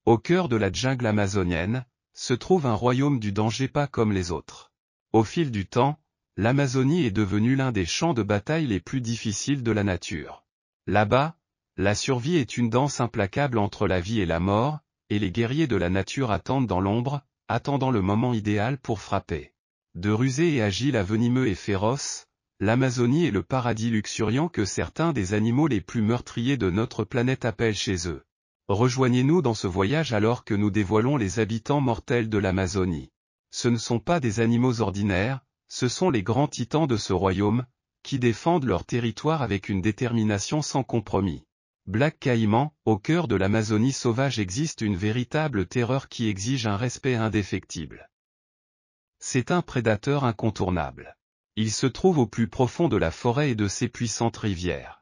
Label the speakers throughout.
Speaker 1: Au cœur de la jungle amazonienne, se trouve un royaume du danger pas comme les autres. Au fil du temps, l'Amazonie est devenue l'un des champs de bataille les plus difficiles de la nature. Là-bas, la survie est une danse implacable entre la vie et la mort, et les guerriers de la nature attendent dans l'ombre, attendant le moment idéal pour frapper. De rusés et agiles à venimeux et féroces, l'Amazonie est le paradis luxuriant que certains des animaux les plus meurtriers de notre planète appellent chez eux. Rejoignez-nous dans ce voyage alors que nous dévoilons les habitants mortels de l'Amazonie. Ce ne sont pas des animaux ordinaires, ce sont les grands titans de ce royaume, qui défendent leur territoire avec une détermination sans compromis. Black Caïman, au cœur de l'Amazonie sauvage existe une véritable terreur qui exige un respect indéfectible. C'est un prédateur incontournable. Il se trouve au plus profond de la forêt et de ses puissantes rivières.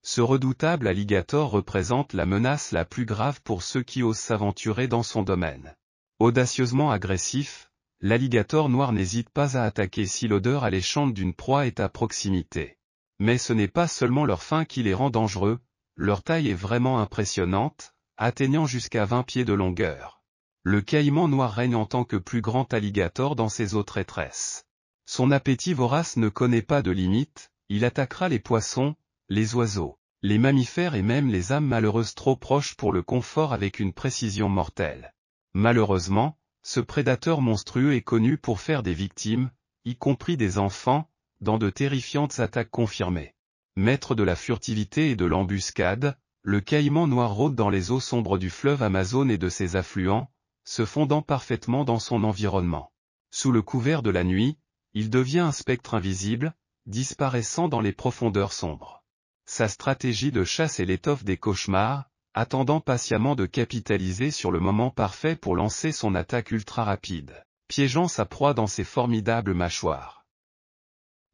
Speaker 1: Ce redoutable alligator représente la menace la plus grave pour ceux qui osent s'aventurer dans son domaine. Audacieusement agressif, l'alligator noir n'hésite pas à attaquer si l'odeur alléchante d'une proie est à proximité. Mais ce n'est pas seulement leur faim qui les rend dangereux, leur taille est vraiment impressionnante, atteignant jusqu'à 20 pieds de longueur. Le caïman noir règne en tant que plus grand alligator dans ses eaux traîtresses. Son appétit vorace ne connaît pas de limite, il attaquera les poissons, les oiseaux, les mammifères et même les âmes malheureuses trop proches pour le confort avec une précision mortelle. Malheureusement, ce prédateur monstrueux est connu pour faire des victimes, y compris des enfants, dans de terrifiantes attaques confirmées. Maître de la furtivité et de l'embuscade, le caïman noir rôde dans les eaux sombres du fleuve Amazone et de ses affluents, se fondant parfaitement dans son environnement. Sous le couvert de la nuit, il devient un spectre invisible, disparaissant dans les profondeurs sombres. Sa stratégie de chasse est l'étoffe des cauchemars, attendant patiemment de capitaliser sur le moment parfait pour lancer son attaque ultra rapide, piégeant sa proie dans ses formidables mâchoires.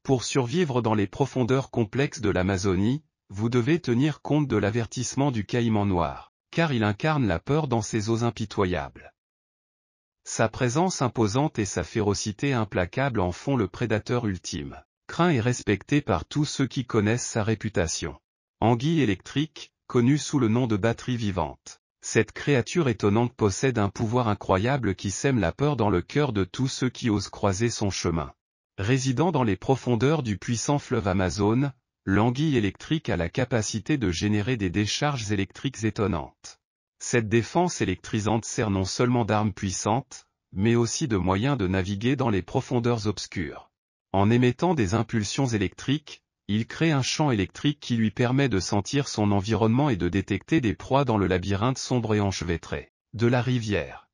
Speaker 1: Pour survivre dans les profondeurs complexes de l'Amazonie, vous devez tenir compte de l'avertissement du caïman noir, car il incarne la peur dans ses eaux impitoyables. Sa présence imposante et sa férocité implacable en font le prédateur ultime, craint et respecté par tous ceux qui connaissent sa réputation. Anguille électrique, connue sous le nom de batterie vivante. Cette créature étonnante possède un pouvoir incroyable qui sème la peur dans le cœur de tous ceux qui osent croiser son chemin. Résidant dans les profondeurs du puissant fleuve Amazone, l'anguille électrique a la capacité de générer des décharges électriques étonnantes. Cette défense électrisante sert non seulement d'arme puissante, mais aussi de moyen de naviguer dans les profondeurs obscures. En émettant des impulsions électriques, il crée un champ électrique qui lui permet de sentir son environnement et de détecter des proies dans le labyrinthe sombre et enchevêtré de la rivière.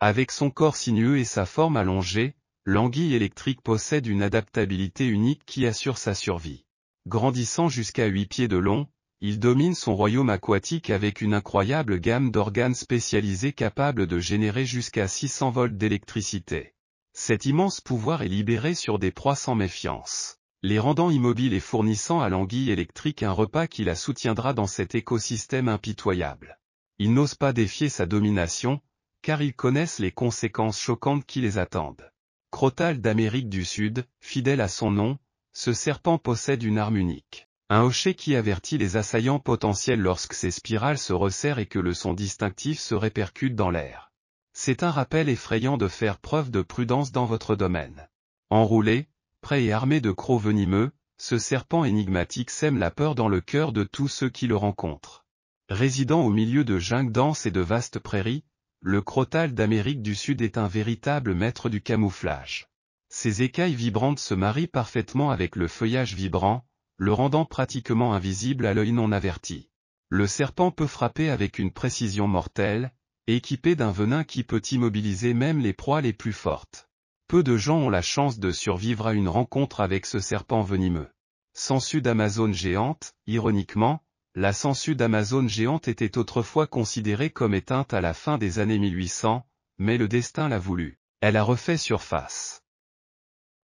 Speaker 1: Avec son corps sinueux et sa forme allongée, l'anguille électrique possède une adaptabilité unique qui assure sa survie. Grandissant jusqu'à 8 pieds de long, il domine son royaume aquatique avec une incroyable gamme d'organes spécialisés capables de générer jusqu'à 600 volts d'électricité. Cet immense pouvoir est libéré sur des proies sans méfiance, les rendant immobiles et fournissant à l'anguille électrique un repas qui la soutiendra dans cet écosystème impitoyable. Ils n'osent pas défier sa domination, car ils connaissent les conséquences choquantes qui les attendent. Crotal d'Amérique du Sud, fidèle à son nom, ce serpent possède une arme unique. Un hochet qui avertit les assaillants potentiels lorsque ses spirales se resserrent et que le son distinctif se répercute dans l'air. C'est un rappel effrayant de faire preuve de prudence dans votre domaine. Enroulé, prêt et armé de crocs venimeux, ce serpent énigmatique sème la peur dans le cœur de tous ceux qui le rencontrent. Résidant au milieu de jungles denses et de vastes prairies, le crotal d'Amérique du Sud est un véritable maître du camouflage. Ses écailles vibrantes se marient parfaitement avec le feuillage vibrant, le rendant pratiquement invisible à l'œil non averti. Le serpent peut frapper avec une précision mortelle, équipé d'un venin qui peut immobiliser même les proies les plus fortes. Peu de gens ont la chance de survivre à une rencontre avec ce serpent venimeux. Sangsue d'Amazone géante, ironiquement, la sangsue d'Amazone géante était autrefois considérée comme éteinte à la fin des années 1800, mais le destin l'a voulu. Elle a refait surface.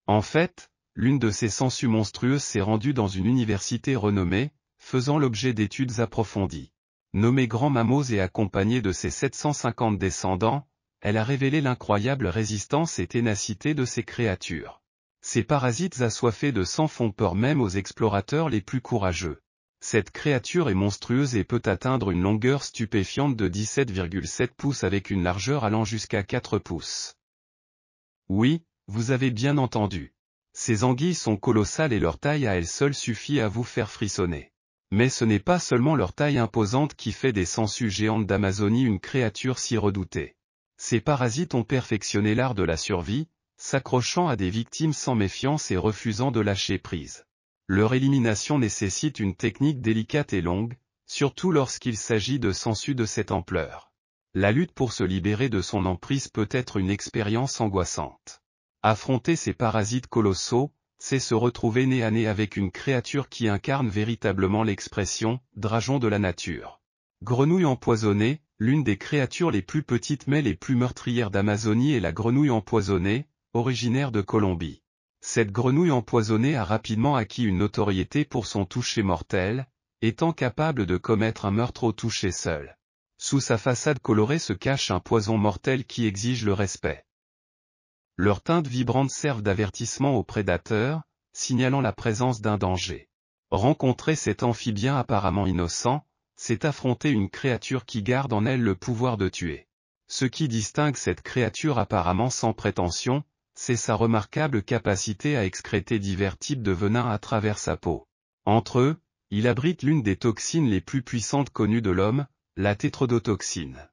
Speaker 1: En fait, l'une de ces sangsues monstrueuses s'est rendue dans une université renommée, faisant l'objet d'études approfondies. Nommée Grand Mamos et accompagnée de ses 750 descendants, elle a révélé l'incroyable résistance et ténacité de ces créatures. Ces parasites assoiffés de sang font peur même aux explorateurs les plus courageux. Cette créature est monstrueuse et peut atteindre une longueur stupéfiante de 17,7 pouces avec une largeur allant jusqu'à 4 pouces. Oui, vous avez bien entendu. Ces anguilles sont colossales et leur taille à elle seule suffit à vous faire frissonner. Mais ce n'est pas seulement leur taille imposante qui fait des sangsues géantes d'Amazonie une créature si redoutée. Ces parasites ont perfectionné l'art de la survie, s'accrochant à des victimes sans méfiance et refusant de lâcher prise. Leur élimination nécessite une technique délicate et longue, surtout lorsqu'il s'agit de sangsues de cette ampleur. La lutte pour se libérer de son emprise peut être une expérience angoissante. Affronter ces parasites colossaux, c'est se retrouver nez à nez avec une créature qui incarne véritablement l'expression « dragon de la nature ». Grenouille empoisonnée, l'une des créatures les plus petites mais les plus meurtrières d'Amazonie est la grenouille empoisonnée, originaire de Colombie. Cette grenouille empoisonnée a rapidement acquis une notoriété pour son toucher mortel, étant capable de commettre un meurtre au toucher seul. Sous sa façade colorée se cache un poison mortel qui exige le respect. Leurs teintes vibrantes servent d'avertissement aux prédateurs, signalant la présence d'un danger. Rencontrer cet amphibien apparemment innocent, c'est affronter une créature qui garde en elle le pouvoir de tuer. Ce qui distingue cette créature apparemment sans prétention, c'est sa remarquable capacité à excréter divers types de venins à travers sa peau. Entre eux, il abrite l'une des toxines les plus puissantes connues de l'homme, la tétrodotoxine.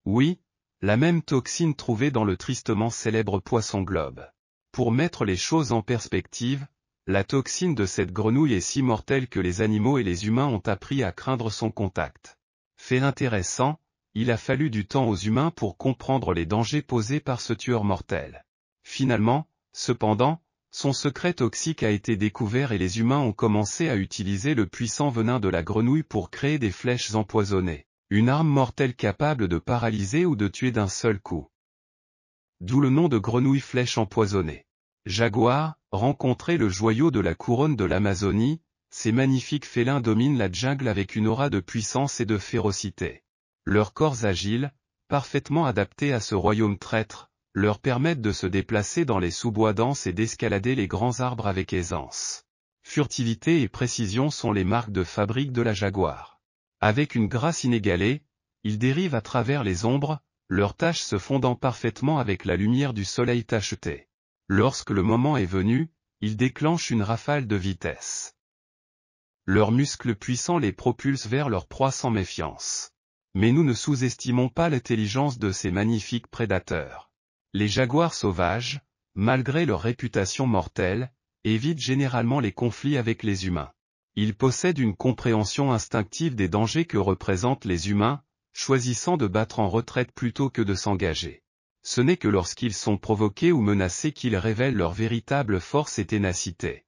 Speaker 1: Oui, la même toxine trouvée dans le tristement célèbre poisson globe. Pour mettre les choses en perspective, la toxine de cette grenouille est si mortelle que les animaux et les humains ont appris à craindre son contact. Fait intéressant, il a fallu du temps aux humains pour comprendre les dangers posés par ce tueur mortel. Finalement, cependant, son secret toxique a été découvert et les humains ont commencé à utiliser le puissant venin de la grenouille pour créer des flèches empoisonnées. Une arme mortelle capable de paralyser ou de tuer d'un seul coup. D'où le nom de grenouille flèche empoisonnée. Jaguar, rencontrez le joyau de la couronne de l'Amazonie, ces magnifiques félins dominent la jungle avec une aura de puissance et de férocité. Leurs corps agiles, parfaitement adaptés à ce royaume traître, leur permettent de se déplacer dans les sous-bois denses et d'escalader les grands arbres avec aisance. Furtivité et précision sont les marques de fabrique de la jaguar. Avec une grâce inégalée, ils dérivent à travers les ombres, leurs taches se fondant parfaitement avec la lumière du soleil tacheté. Lorsque le moment est venu, ils déclenchent une rafale de vitesse. Leurs muscles puissants les propulsent vers leur proie sans méfiance. Mais nous ne sous-estimons pas l'intelligence de ces magnifiques prédateurs. Les jaguars sauvages, malgré leur réputation mortelle, évitent généralement les conflits avec les humains. Ils possèdent une compréhension instinctive des dangers que représentent les humains, choisissant de battre en retraite plutôt que de s'engager. Ce n'est que lorsqu'ils sont provoqués ou menacés qu'ils révèlent leur véritable force et ténacité.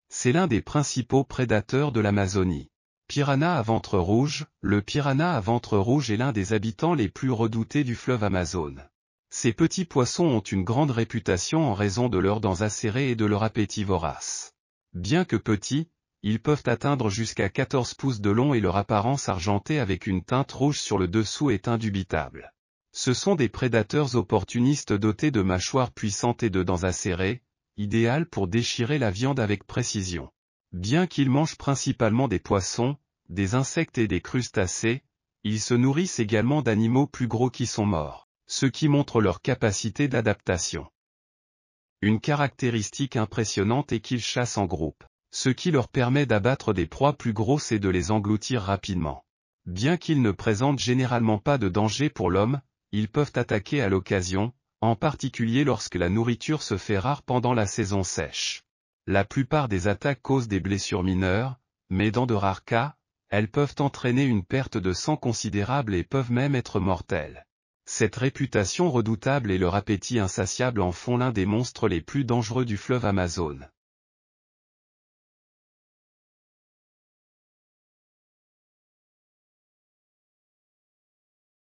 Speaker 1: C'est l'un des principaux prédateurs de l'Amazonie. Piranha à ventre rouge, le piranha à ventre rouge est l'un des habitants les plus redoutés du fleuve Amazone. Ces petits poissons ont une grande réputation en raison de leurs dents acérées et de leur appétit vorace. Bien que petits, ils peuvent atteindre jusqu'à 14 pouces de long et leur apparence argentée avec une teinte rouge sur le dessous est indubitable. Ce sont des prédateurs opportunistes dotés de mâchoires puissantes et de dents acérées, idéales pour déchirer la viande avec précision. Bien qu'ils mangent principalement des poissons, des insectes et des crustacés, ils se nourrissent également d'animaux plus gros qui sont morts, ce qui montre leur capacité d'adaptation. Une caractéristique impressionnante est qu'ils chassent en groupe. Ce qui leur permet d'abattre des proies plus grosses et de les engloutir rapidement. Bien qu'ils ne présentent généralement pas de danger pour l'homme, ils peuvent attaquer à l'occasion, en particulier lorsque la nourriture se fait rare pendant la saison sèche. La plupart des attaques causent des blessures mineures, mais dans de rares cas, elles peuvent entraîner une perte de sang considérable et peuvent même être mortelles. Cette réputation redoutable et leur appétit insatiable en font l'un des monstres les plus dangereux du fleuve Amazone.